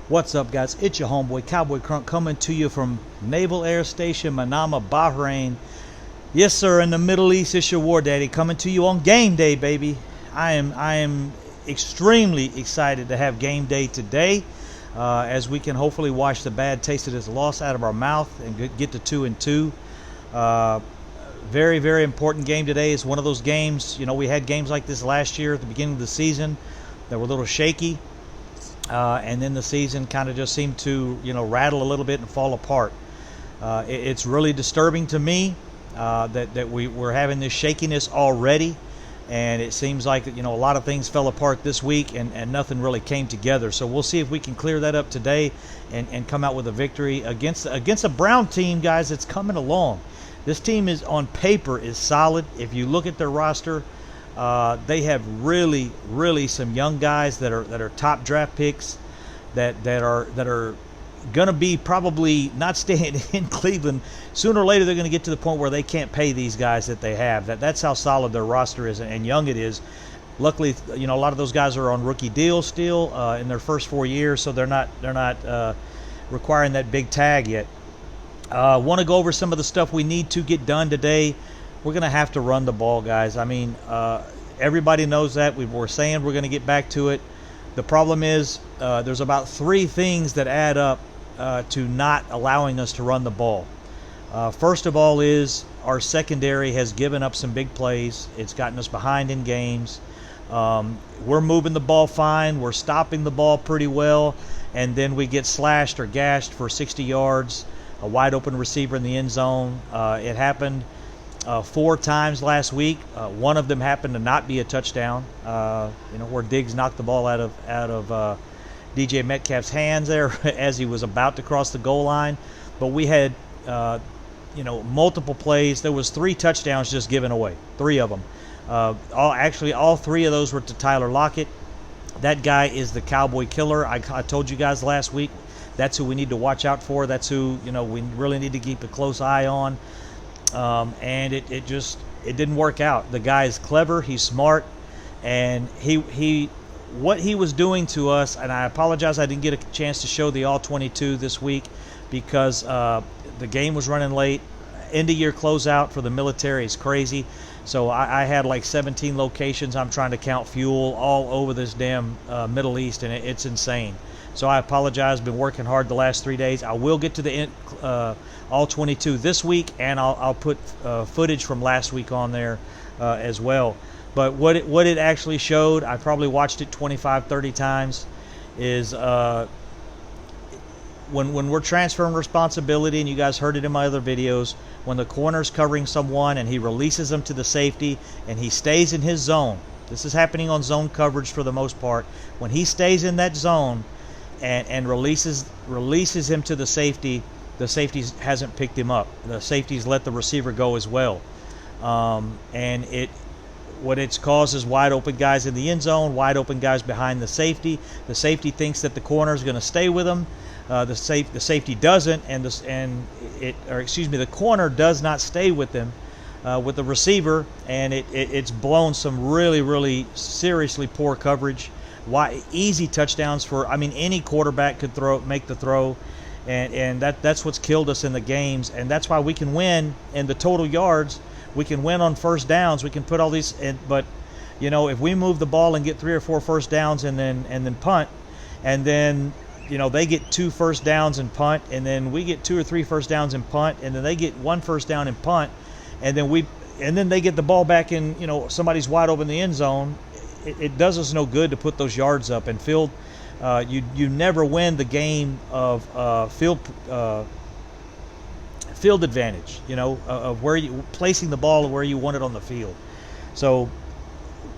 What's up, guys? It's your homeboy Cowboy Crunk coming to you from Naval Air Station Manama, Bahrain. Yes, sir, in the Middle East. It's your war daddy coming to you on game day, baby. I am extremely excited to have game day today, as we can hopefully wash the bad taste of this loss out of our mouth and get to 2-2. Very, very important game today. It's one of those games, we had games like this last year at the beginning of the season that were a little shaky. And then the season kind of just seemed to, rattle a little bit and fall apart. It's really disturbing to me that we're having this shakiness already, and it seems like a lot of things fell apart this week and nothing really came together. So we'll see if we can clear that up today and come out with a victory against a Brown team, guys, that's coming along. This team is on paper is solid. If you look at their roster, they have really some young guys that are top draft picks that are going to be probably not staying in Cleveland. Sooner or later, they're going to get to the point where they can't pay these guys that they have. That's how solid their roster is and young it is. Luckily, a lot of those guys are on rookie deals still in their first 4 years, so they're not requiring that big tag yet. Want to go over some of the stuff we need to get done today. We're going to have to run the ball, guys. I mean, everybody knows that. We're saying we're going to get back to it. The problem is there's about 3 things that add up to not allowing us to run the ball. First of all is our secondary has given up some big plays. It's gotten us behind in games. We're moving the ball fine. We're stopping the ball pretty well. And then we get slashed or gashed for 60 yards, a wide open receiver in the end zone. It happened 4 times last week. One of them happened to not be a touchdown, where Diggs knocked the ball out of DJ Metcalf's hands there as he was about to cross the goal line. But we had multiple plays. There was 3 touchdowns just given away, 3 of them. All 3 of those were to Tyler Lockett. That guy is the Cowboy killer. I told you guys last week that's who we need to watch out for. That's who we really need to keep a close eye on. And it didn't work out. The guy is clever, he's smart, and what he was doing to us, and I apologize I didn't get a chance to show the all 22 this week because the game was running late. End of year closeout for the military is crazy. So I had like 17 locations. I'm trying to count fuel all over this damn Middle East, and it's insane. So I apologize. Been working hard the last 3 days. I will get to the all 22 this week, and I'll put footage from last week on there as well. But what it actually showed, I probably watched it 25, 30 times, is when we're transferring responsibility, and you guys heard it in my other videos, when the corner's covering someone and he releases them to the safety and he stays in his zone. This is happening on zone coverage for the most part. When he stays in that zone and releases him to the safety hasn't picked him up. The safety's let the receiver go as well. And what it's caused is wide open guys in the end zone, wide open guys behind the safety. The safety thinks that the corner is going to stay with him. The safety doesn't, the corner does not stay with them, with the receiver, and it's blown some really seriously poor coverage. Easy touchdowns for any quarterback could make the throw, and that's what's killed us in the games, and that's why we can win in the total yards. We can win on first downs. We can put all these, but if we move the ball and get 3 or 4 first downs and then punt, and then they get 2 first downs and punt, and then we get 2 or 3 first downs and punt, and then they get 1 first down and punt, and then they get the ball back in, somebody's wide open in the end zone. It does us no good to put those yards up and field. You never win the game of field advantage, of where you placing the ball where you want it on the field. So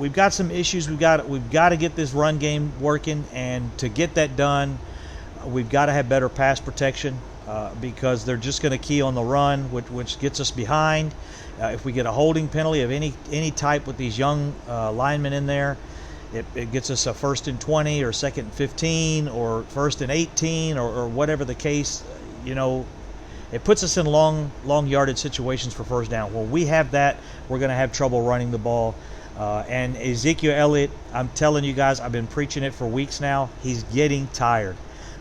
we've got some issues. We've got to get this run game working, and to get that done, we've got to have better pass protection because they're just going to key on the run, which gets us behind. If we get a holding penalty of any type with these young linemen in there, it gets us a 1st and 20 or 2nd and 15 or 1st and 18 or whatever the case. It puts us in long yardage situations for first down. When we have that, we're going to have trouble running the ball. And Ezekiel Elliott, I'm telling you guys, I've been preaching it for weeks now. He's getting tired.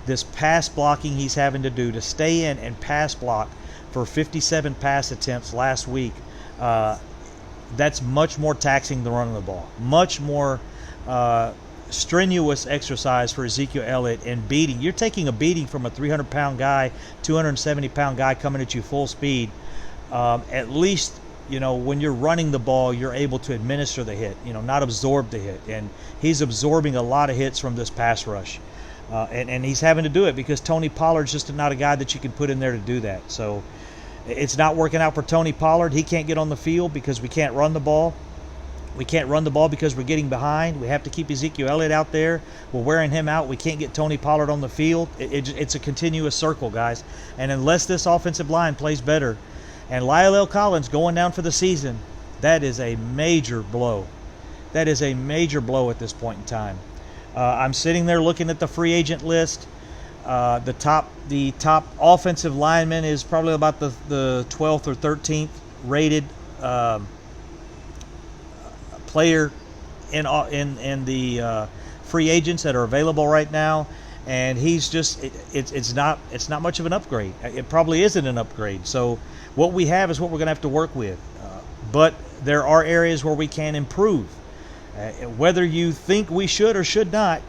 this pass blocking he's having to do to stay in and pass block for 57 pass attempts last week, that's much more taxing than running the ball. Much more strenuous exercise for Ezekiel Elliott and beating. You're taking a beating from a 300-pound guy, 270-pound guy coming at you full speed. At least, when you're running the ball, you're able to administer the hit, not absorb the hit. And he's absorbing a lot of hits from this pass rush. And he's having to do it because Tony Pollard's just not a guy that you can put in there to do that. So it's not working out for Tony Pollard. He can't get on the field because we can't run the ball. We can't run the ball because we're getting behind. We have to keep Ezekiel Elliott out there. We're wearing him out. We can't get Tony Pollard on the field. It's a continuous circle, guys. And unless this offensive line plays better, and La'el Collins going down for the season, that is a major blow. That is a major blow at this point in time. I'm sitting there looking at the free agent list. The top offensive lineman is probably about the 12th or 13th rated player in the free agents that are available right now, and he's just it's not much of an upgrade. It probably isn't an upgrade. So what we have is what we're going to have to work with. But there are areas where we can improve. Whether you think we should or should not,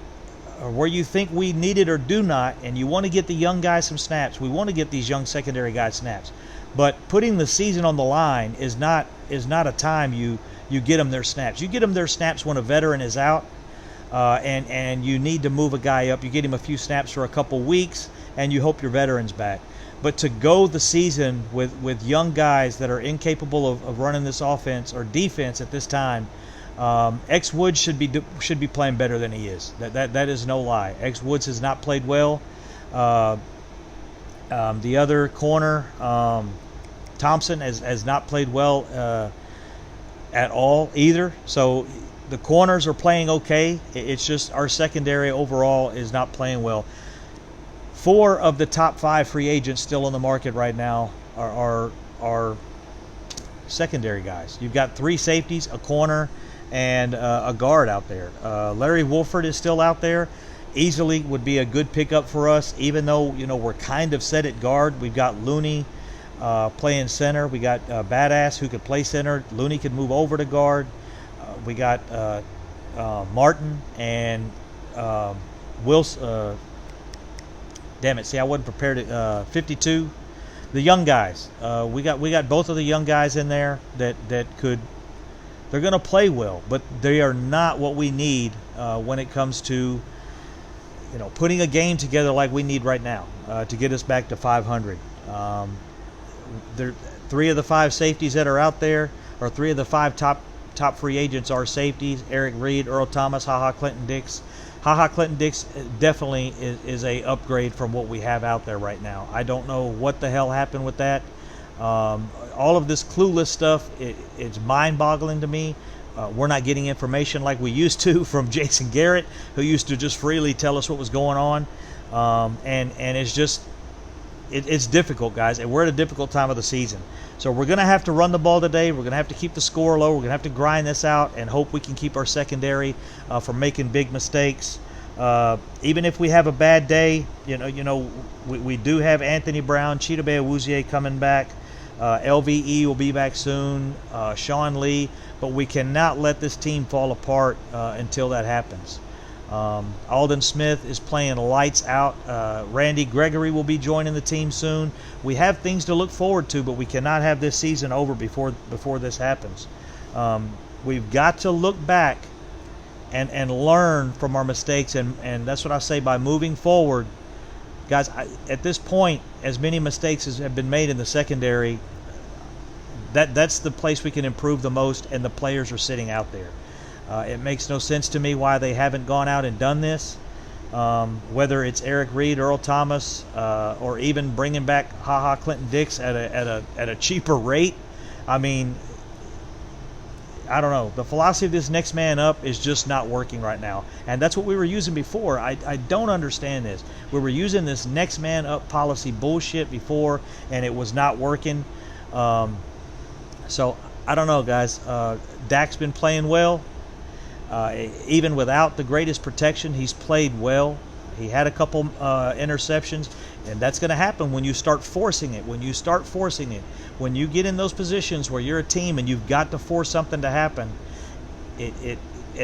or where you think we need it or do not, and you want to get the young guys some snaps. We want to get these young secondary guys snaps. But putting the season on the line is not a time you get them their snaps. You get them their snaps when a veteran is out, and you need to move a guy up. You get him a few snaps for a couple weeks, and you hope your veteran's back. But to go the season with young guys that are incapable of running this offense or defense at this time, X Woods should be playing better than he is. That is no lie. X Woods has not played well. The other corner, Thompson, has not played well at all either. So the corners are playing okay. It's just our secondary overall is not playing well. 4 of the top 5 free agents still on the market right now are secondary guys. You've got 3 safeties, a corner, and a guard out there. Larry Wolford is still out there. Easily would be a good pickup for us, even though we're kind of set at guard. We've got Looney playing center. We got Badass who could play center. Looney could move over to guard. We got Martin and Wilson. Damn it! See, I wasn't prepared. 52, the young guys. We got both of the young guys in there that could. They're going to play well, but they are not what we need when it comes to putting a game together like we need right now to get us back to 500. There, 3 of the 5 safeties that are out there, or 3 of the 5 top free agents are safeties: Eric Reed, Earl Thomas, Clinton-Dix. Clinton-Dix definitely is a upgrade from what we have out there right now. I don't know what the hell happened with that. All of this clueless stuff, it's mind-boggling to me. We're not getting information like we used to from Jason Garrett, who used to just freely tell us what was going on. And it's just, it's difficult, guys. And we're at a difficult time of the season. So we're going to have to run the ball today. We're going to have to keep the score low. We're going to have to grind this out and hope we can keep our secondary from making big mistakes. Even if we have a bad day, we do have Anthony Brown, Chidobe Awuzie coming back. LVE will be back soon. Sean Lee. But we cannot let this team fall apart until that happens. Alden Smith is playing lights out. Randy Gregory will be joining the team soon. We have things to look forward to, but we cannot have this season over before this happens. We've got to look back and learn from our mistakes, and that's what I say by moving forward. Guys, at this point, as many mistakes as have been made in the secondary, that's the place we can improve the most, and the players are sitting out there. It makes no sense to me why they haven't gone out and done this, whether it's Eric Reed, Earl Thomas, or even bringing back Clinton-Dix at a cheaper rate. I mean, I don't know. The philosophy of this next man up is just not working right now, and that's what we were using before. I don't understand this. We were using this next man up policy bullshit before, and it was not working. So I don't know, guys. Dak's been playing well. Even without the greatest protection, he's played well. He had a couple interceptions, and that's going to happen when you start forcing it. When you get in those positions where you're a team and you've got to force something to happen,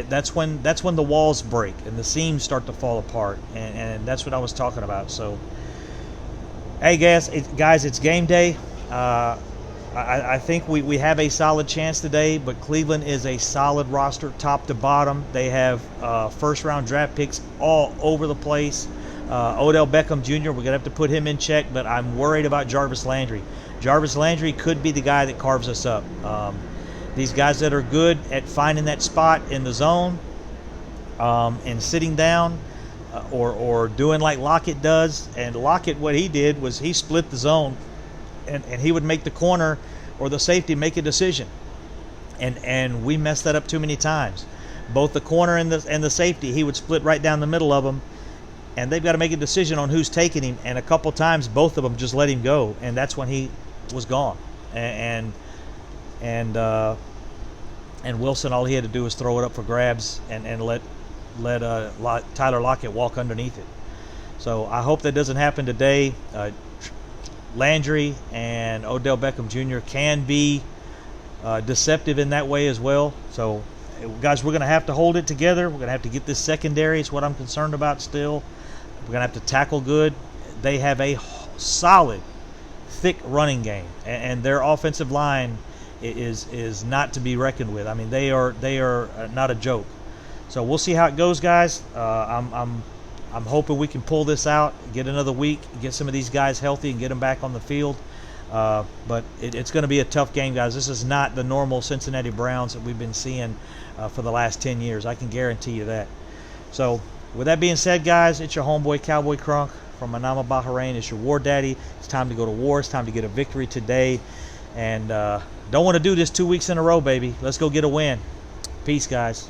that's when the walls break and the seams start to fall apart, and that's what I was talking about. So, hey guys, it's game day. I think we have a solid chance today, but Cleveland is a solid roster top to bottom. They have first-round draft picks all over the place. Odell Beckham Jr., we're going to have to put him in check, but I'm worried about Jarvis Landry. Jarvis Landry could be the guy that carves us up. These guys that are good at finding that spot in the zone and sitting down or doing like Lockett does. And Lockett, what he did was he split the zone, and he would make the corner or the safety make a decision. And we messed that up too many times. Both the corner and the safety, he would split right down the middle of them, and they've got to make a decision on who's taking him. And a couple times, both of them just let him go, and that's when he was gone. And Wilson, all he had to do was throw it up for grabs and let Tyler Lockett walk underneath it. So I hope that doesn't happen today. Landry and Odell Beckham Jr. can be deceptive in that way as well. So, guys, we're going to have to hold it together. We're going to have to get this secondary. It's what I'm concerned about still. We're going to have to tackle good. They have a solid, thick running game, and their offensive line is not to be reckoned with. I mean, they are not a joke. So we'll see how it goes, guys. I'm hoping we can pull this out, get another week, get some of these guys healthy, and get them back on the field. But it's going to be a tough game, guys. This is not the normal Cincinnati Browns that we've been seeing for the last 10 years. I can guarantee you that. So with that being said, guys, it's your homeboy Cowboy Crunk from Manama, Bahrain. It's your war daddy. It's time to go to war. It's time to get a victory today. And don't want to do this 2 weeks in a row, baby. Let's go get a win. Peace, guys.